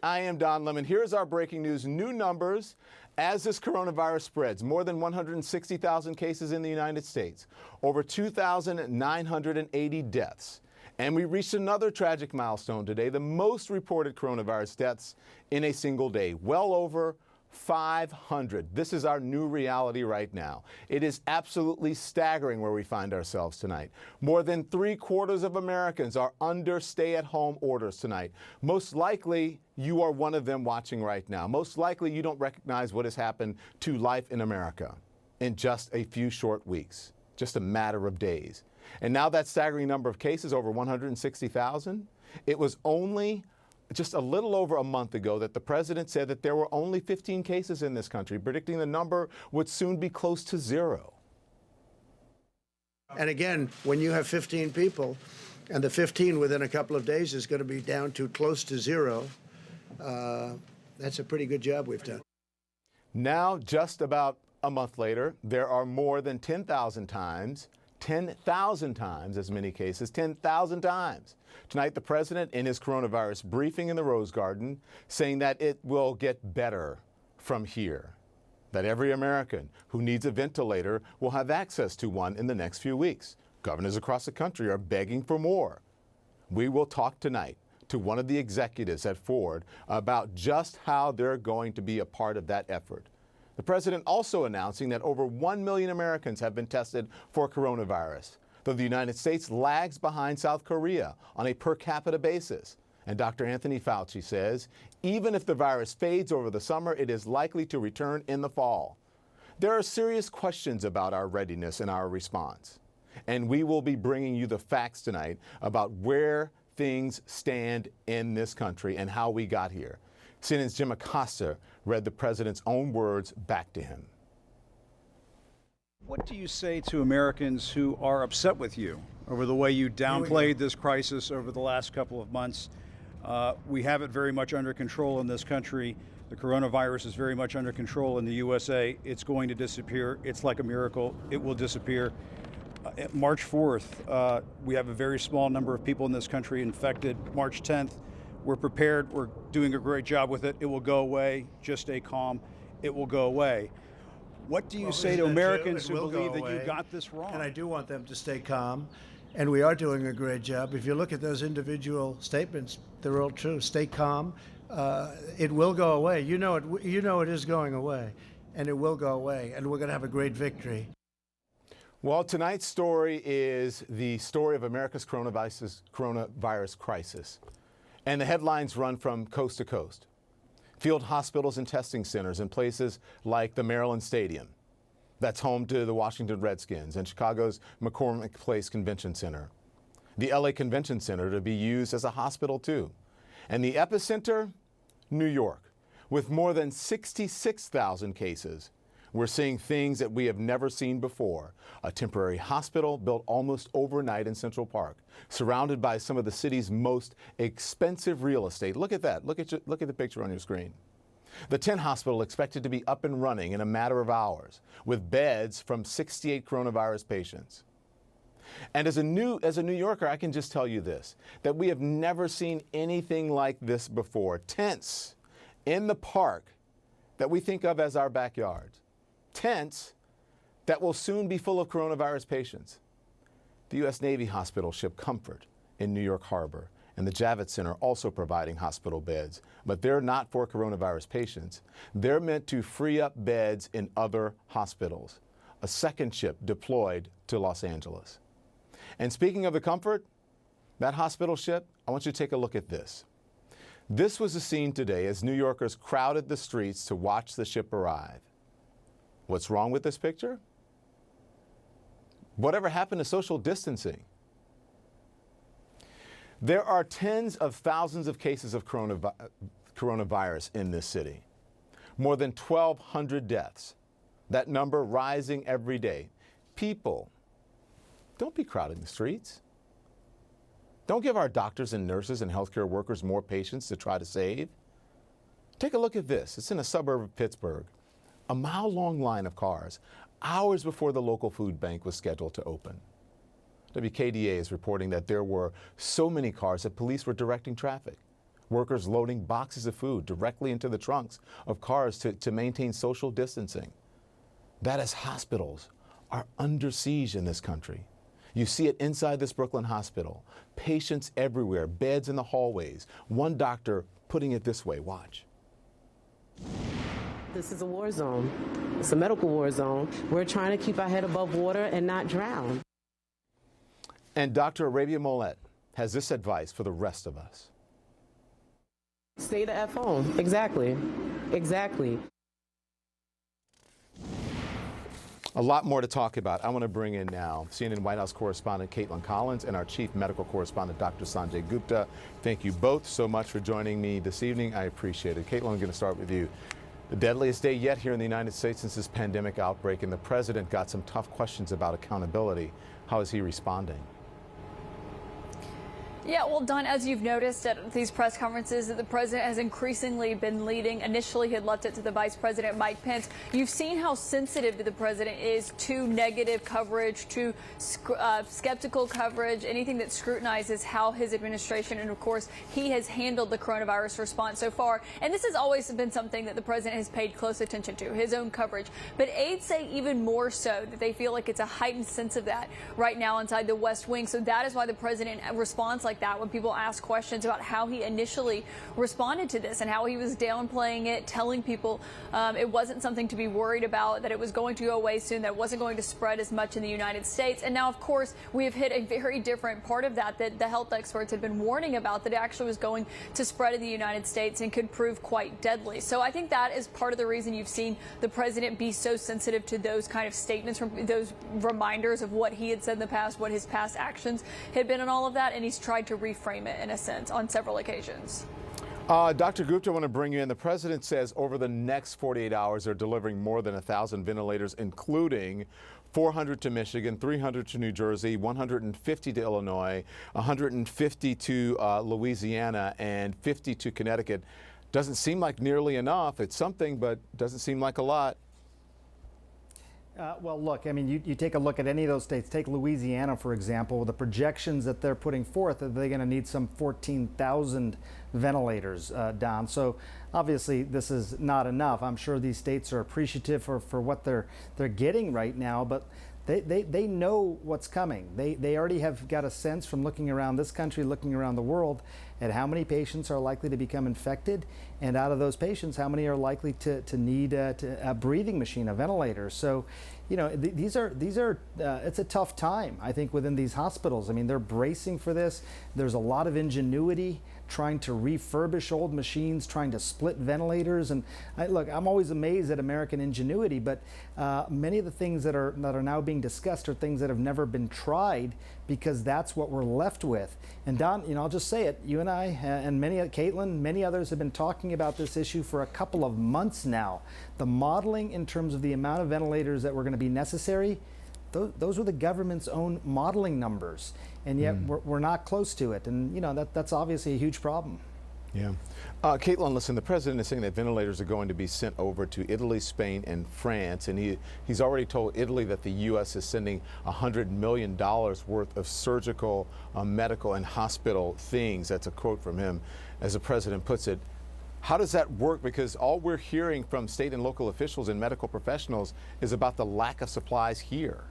I am Don Lemon. Here's our breaking news. New numbers as this coronavirus spreads. More than 160,000 cases in the United States. Over 2,980 deaths. And we reached another tragic milestone today, the most reported coronavirus deaths in a single day. Well over 500. This is our new reality right now. It is absolutely staggering where we find ourselves tonight. More than 3/4 of Americans are under stay-at-home orders tonight. Most likely, you are one of them watching right now. Most likely, you don't recognize what has happened to life in America in just a few short weeks, just a matter of days. And now that staggering number of cases, over 160,000, it was only just a little over a month ago that the president said that there were only 15 cases in this country, predicting the number would soon be close to zero. And again, when you have 15 people, and the 15 within a couple of days is going to be down to close to zero, that's a pretty good job we've done. Now, just about a month later, there are more than 10,000 times as many cases, 10,000 times. Tonight, the president in his coronavirus briefing in the Rose Garden saying that it will get better from here, that every American who needs a ventilator will have access to one in the next few weeks. Governors across the country are begging for more. We will talk tonight to one of the executives at Ford about just how they're going to be a part of that effort. The president also announcing that over 1 million Americans have been tested for coronavirus, though the United States lags behind South Korea on a per capita basis. And Dr. Anthony Fauci says, even if the virus fades over the summer, it is likely to return in the fall. There are serious questions about our readiness and our response. And we will be bringing you the facts tonight about where things stand in this country and how we got here. CNN's Jim Acosta read the president's own words back to him. What do you say to Americans who are upset with you over the way you downplayed this crisis over the last couple of months? We have it very much under control in this country. The coronavirus is very much under control in the USA. It's going to disappear. It's like a miracle. It will disappear. March 4th, we have a very small number of people in this country infected. March 10th, we're prepared. We're doing a great job with it. It will go away. Just stay calm. It will go away. What do you say to Americans who believe that you got this wrong? And I do want them to stay calm. And we are doing a great job. If you look at those individual statements, they're all true. Stay calm. It will go away. You know it is going away. And it will go away. And we're going to have a great victory. Well, tonight's story is the story of America's coronavirus crisis. And the headlines run from coast to coast. Field hospitals and testing centers in places like the Maryland Stadium, that's home to the Washington Redskins, and Chicago's McCormick Place Convention Center. The LA Convention Center to be used as a hospital too. And the epicenter, New York, with more than 66,000 cases. We're seeing things that we have never seen before. A temporary hospital built almost overnight in Central Park, surrounded by some of the city's most expensive real estate. Look at that. Look at the picture on your screen. The 10 hospital expected to be up and running in a matter of hours, with beds from 68 coronavirus patients. And as a New Yorker, I can just tell you this, that we have never seen anything like this before. Tents in the park that we think of as our backyards. Tents that will soon be full of coronavirus patients. The U.S. Navy hospital ship Comfort in New York Harbor and the Javits Center also providing hospital beds, but they're not for coronavirus patients. They're meant to free up beds in other hospitals. A second ship deployed to Los Angeles. And speaking of the Comfort, that hospital ship, I want you to take a look at this. This was the scene today as New Yorkers crowded the streets to watch the ship arrive. What's wrong with this picture? Whatever happened to social distancing? There are tens of thousands of cases of coronavirus in this city. More than 1,200 deaths. That number rising every day. People, don't be crowding the streets. Don't give our doctors and nurses and healthcare workers more patients to try to save. Take a look at this. It's in a suburb of Pittsburgh. A mile-long line of cars, hours before the local food bank was scheduled to open. WKDA is reporting that there were so many cars that police were directing traffic. Workers loading boxes of food directly into the trunks of cars to maintain social distancing. That is, hospitals are under siege in this country. You see it inside this Brooklyn hospital. Patients everywhere, beds in the hallways. One doctor putting it this way, watch. This is a war zone. It's a medical war zone. We're trying to keep our head above water and not drown. And Dr. Arabia Mollett has this advice for the rest of us. Stay the F home. Exactly. Exactly. A lot more to talk about. I want to bring in now CNN White House correspondent Caitlin Collins and our chief medical correspondent Dr. Sanjay Gupta. Thank you both so much for joining me this evening. I appreciate it. Caitlin, I'm going to start with you. The deadliest day yet here in the United States since this pandemic outbreak, and the president got some tough questions about accountability. How is he responding? Yeah, well, Don, as you've noticed at these press conferences, that the president has increasingly been leading. Initially, he had left it to the vice president, Mike Pence. You've seen how sensitive the president is to negative coverage, to skeptical coverage, anything that scrutinizes how his administration, and of course, he has handled the coronavirus response so far. And this has always been something that the president has paid close attention to, his own coverage. But aides say even more so that they feel like it's a heightened sense of that right now inside the West Wing. So that is why the president responds like that when people ask questions about how he initially responded to this and how he was downplaying it, telling people it wasn't something to be worried about, that it was going to go away soon, that it wasn't going to spread as much in the United States. And now, of course, we have hit a very different part of that the health experts had been warning about, that it actually was going to spread in the United States and could prove quite deadly. So I think that is part of the reason you've seen the president be so sensitive to those kind of statements, those reminders of what he had said in the past, what his past actions had been and all of that. And he's tried to reframe it in a sense on several occasions. Dr. Gupta, I want to bring you in. The president says over the next 48 hours, they're delivering more than 1,000 ventilators, including 400 to Michigan, 300 to New Jersey, 150 to Illinois, 150 to Louisiana, and 50 to Connecticut. Doesn't seem like nearly enough. It's something, but doesn't seem like a lot. Well, look, I mean, you take a look at any of those states. Take Louisiana, for example. The projections that they're putting forth, that they're going to need some 14,000 ventilators, Don. So obviously this is not enough. I'm sure these states are appreciative for what they're getting right now, but they know what's coming. They already have got a sense from looking around this country, looking around the world, at how many patients are likely to become infected, and out of those patients, how many are likely to need a breathing machine, a ventilator. So, you know, these are it's a tough time, I think, within these hospitals. I mean, they're bracing for this. There's a lot of ingenuity trying to refurbish old machines, trying to split ventilators. And look, I'm always amazed at American ingenuity, but many of the things that are now being discussed are things that have never been tried, because that's what we're left with. And Don, you know, I'll just say it, you and I and Caitlin, many others have been talking about this issue for a couple of months now. The modeling in terms of the amount of ventilators that were going to be necessary, those were the government's own modeling numbers, and yet we're not close to it. And you know, that's obviously a huge problem. Yeah. Caitlin, listen, the president is saying that ventilators are going to be sent over to Italy, Spain, and France, and he's already told Italy that the U.S. is sending $100 million worth of surgical, medical, and hospital things. That's a quote from him, as the president puts it. How does that work? Because all we're hearing from state and local officials and medical professionals is about the lack of supplies here.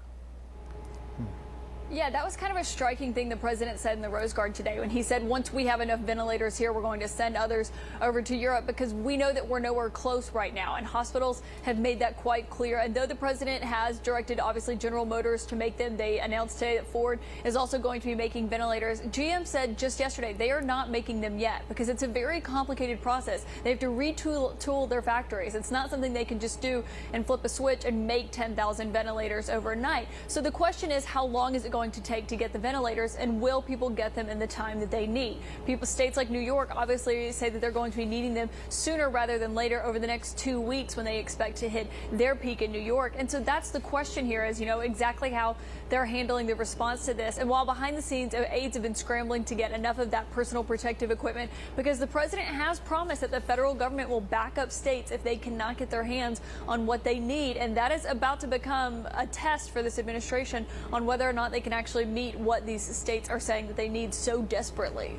Yeah, that was kind of a striking thing the president said in the Rose Garden today, when he said, once we have enough ventilators here, we're going to send others over to Europe, because we know that we're nowhere close right now. And hospitals have made that quite clear. And though the president has directed, obviously, General Motors to make them, they announced today that Ford is also going to be making ventilators. GM said just yesterday they are not making them yet, because it's a very complicated process. They have to retool their factories. It's not something they can just do and flip a switch and make 10,000 ventilators overnight. So the question is, how long is it going to take to get the ventilators, and will people get them in the time that they need? States like New York obviously say that they're going to be needing them sooner rather than later, over the next 2 weeks, when they expect to hit their peak in New York. And so that's the question here, is, you know, exactly how they're handling the response to this. And while behind the scenes, aides have been scrambling to get enough of that personal protective equipment, because the president has promised that the federal government will back up states if they cannot get their hands on what they need. And that is about to become a test for this administration on whether or not they can actually meet what these states are saying that they need so desperately.